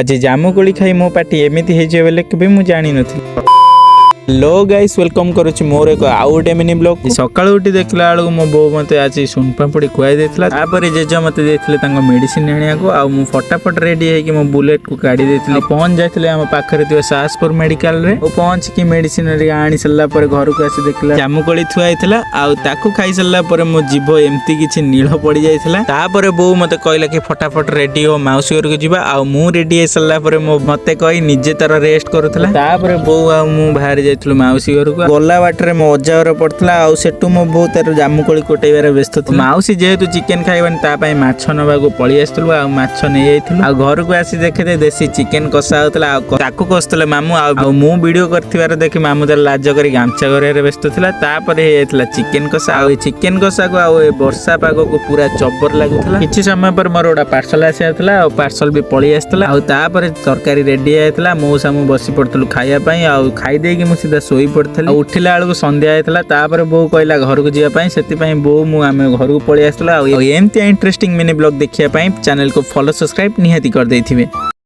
आज जामुकोली खाई मो पार्टी एमती हो बोले कभी मुझे जानी नथी। हेलो गाइस वेलकम करुच्ची मोर एक आउ गोटे मिनी ब्लॉग। सकाळ उठी देखला बेलू मो बो मते आज सुनपापड़ी खुआई देथिला। तापर जेज मते देथिले तांको मेडिसिन आनिया को आ मु फटाफट रेडी है कि मो बुलेट को गाड़ी देथिले। पहुंच जायथिले हम पाखरे थिबा सासपुर मेडिकल रे। ओ पहुंच कि मेडिसिन रे आनी सल्ला पर घर को आसी देखला जामुकोली थुआइथिला आ ताकू खाई सल्ला पर मो जीभ एम्ति किछि नीळ पड़ी जायथिला। तापर बो मते कहला कि फटाफट रेडी हो माउसी घर को जिबा आ मु रेडी है सल्ला पर मो मते कहि निजे तर रेस्ट करूथला। तापर बो आ मु बाहर जाय माउसी घर को गला बाटर मो अजा घर पड़ता आ सेठू मो बो तार जामुकोली कोटेबार व्यस्त थी। माउसी जेहेतु चिकेन खाइबानी ता पई माछ नबा को पळी आस्तलु आ माछ नै आइथिलु आ घर को आसी देखते देसी चिकेन कसा होतला आ ताकू कसतले मामू आ मु वीडियो करथिबार देखि मामू तार लाज करी गामछा घरे व्यस्त थिला। तापर हे आइथिला चिकेन कसा आ चिकेन कसा को आ वर्षा पागो को पूरा चब्बर लागुथला। किछि समय पर मोर ओडा पार्सल आसी आथला आ पार्सल भी पळी आस्तला आ तापर तरकारी रेडी आइथिला। मो सामू बसी पड़तलु खाइया पई आ खाइ देकी मु सीधा सोई पड़थली। उठिला बेलू संध्या होता तापर बो कहला घर को जावाई से बो मु आम घर को पलि आसला। एमती इंटरेस्टिंग मिनी ब्लॉग देखिया चैनल को फॉलो सब्सक्राइब निहाती कर देथिबे।